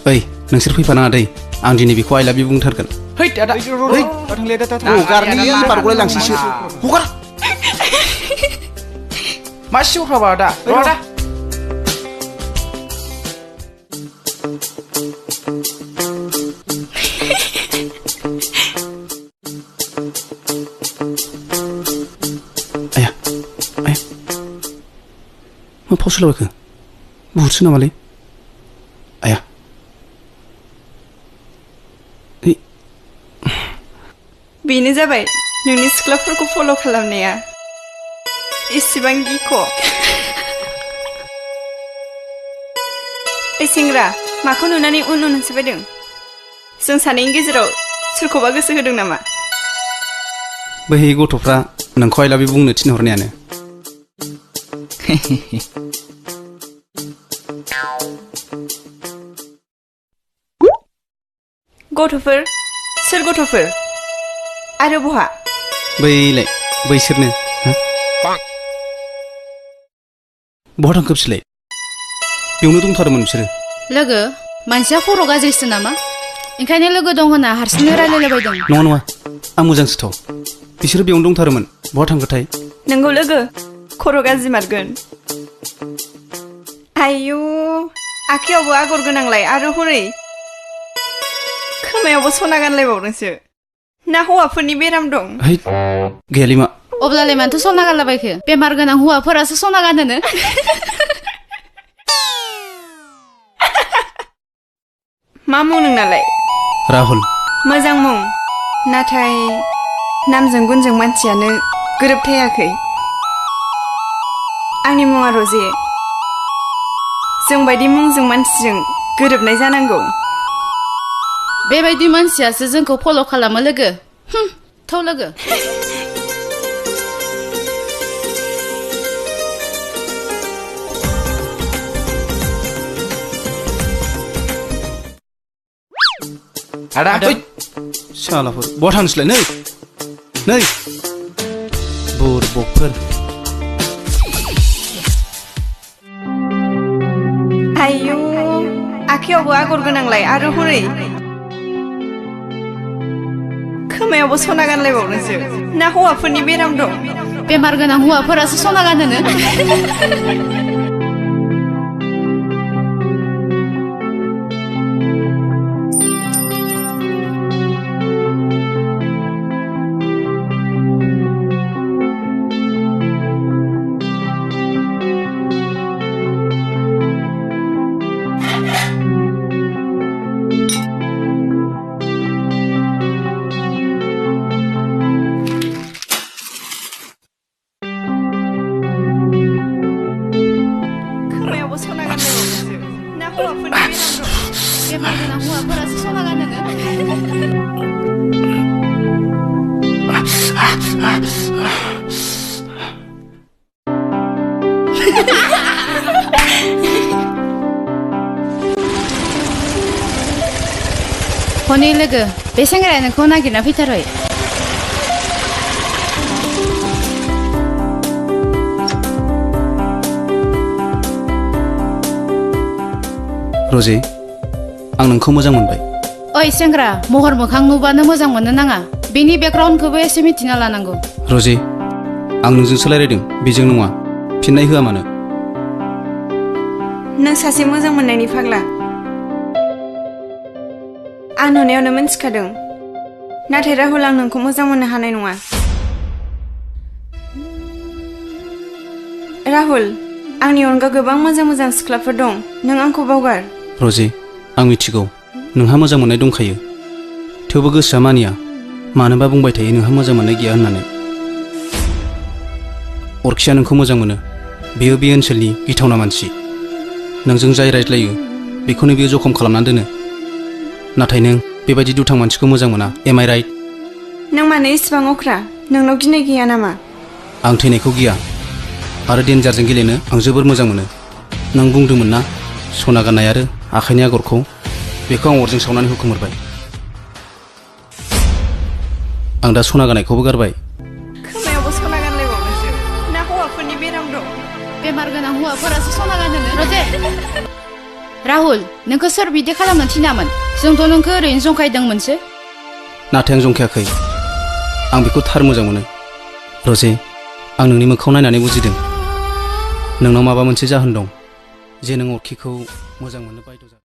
ओइ नोंसोर फैफानाङा दै आं दिनै बेखौ आइ लाभ इउ बुंथारगोन है दादा है थांले दादा हगारनि बारग'लाय लांसैसो हगार मा सिवफ्राबा दा र'दा आया आया मा फावसोलाबायखो बुहुदसो नामालै आया बेनो जाबाय नोंनि सिख्लाफोरखौ फल' खालामनाया इसेबां गिख' ओइ सेंग्रा माखौ नुनानै उन उन होसोबायदों जों सानैनि गेजेराव सोरखौबा गोसो होदों नामा बै गथ'फ्रा नोंखौ आइ लाभ इउ बुंनो थिनहरनायानो गथ'फोर सोर गथ'फोर आरो बहा बैलाय बैसोरनो बहा थांखो बिसोरलाय बेयावनो दंथारोमोन बिसोरो लोगो मानसिया खर' गाज्रिसो नामा ओंखायनो लोगो दं होनना हारसिंनो रायलायलायबायदों नङा नङा आं मोजांसोथ' बिसोरो बेयावनो दंथारोमोन बहा थांखोथाय नोंगौ लोगो खर' गाज्रि मारगोन आयु आखायावबो आगर गोनांलाय आरो हरै खोमायावबो सना गानलायबावदोंसो ना हौवाफोरनि बेराम दं है गैयालै मा अब्लालाय मानोथो सना गानलाबायखो बेमार गोनां हौवाफोरासो सना गानोनो मा मुं नोंनालाय राहुल मोजां मुं नाथाय नामजों गुनजों मानसियानो गोरोबथायाखै आंनि मुङा रजे जों बायदि मुंजों मानसिजों गोरोबनाय जानांगौ बेबायदि मानसियासो जोंखौ फल' खालामो लोगो थौ लोगो आदा ओइ सालाफोर बहा थांनोसैलाय नै नै बुरबकफोर आयु आखायावबो आगर गोनांलाय आरो हरै खोमायावबो सना गानलायबावदोंसो ना हौवाफोरनि बेराम दं बेमार गोनां हौवाफोरासो सना गानोनो बेमार गोनां हौवाफोरासो सना गानोनो हनै लोगो बे सेंग्राया नोंखौ नागिरना फैथारबाय रजे आं नोंखौ मोजां मोनबाय ओइ सेंग्रा महर मोखां नुबानो मोजां मोननो नाङा बेनि बेकग्राउन्डखौबो एसे मिथिना लानांगौ रजे आं नोंजोंसो रायलायदों बेजों नङा फिननाय होआ मानो नों सासे मोजां मोननायनि फाग्ला आं नुनायावनो मिन्थिखादों नाथाय राहुल आं नोंखौ मोजां मोननो हानाय नङा राहुल आंनि अनगा गोबां मोजां मोजां सिख्लाफोर दं नों आंखौ बावगार रजे आं मिथिगौ नोंहा मोजां मोननाय दंखायो थेवबो गोसोआ मानिया मानोबा बुंबाय थायो नोंहा मोजां मोननाय गैया होननानै अरखिया नोंखौ मोजां मोनो बेयो बे ओनसोलनि गिथावना मानसि नोंजों जाय रायज्लायो बेखौनो बियो जखम खालामनानै दोनो नाथाय नों बेबायदि दुथां मानसिखौ मोजां मोना एम आइ राइट नों मानो इसिबां अख्रा नोंनाव गिनाय गैया नामा आं थैनायखौ गिया आरो डेन्जारजों गेलेनो आं जोबोर मोजां मोनो नों बुंदोंमोन ना सना गाननाय आरो आखाइनि आगरखौ बेखौ आं अरजों सावनानै हुखुमोरबाय आं दा सना गाननायखौबो गारबाय खोमायावबो सना गानलायबावनोसो ना हौवाफोरनि बेराम दं बेमार गोनां हौवाफोरासो सना गानोनो रजे राहुल नोंखौ सोर बिदि खालामनो थिनामोन जोंथ' नोंखौ ओरैनो जंखायदोंमोनसो नाथाय आं जंखायाखै आं बेखौ थार मोजां मोनो रजे आं नोंनि मोखाङाव नायनानै बुजिदों नोंनाव माबा मोनसे जाहोन दं जे नों अरखिखौ मोजां मोननो बायद' जादों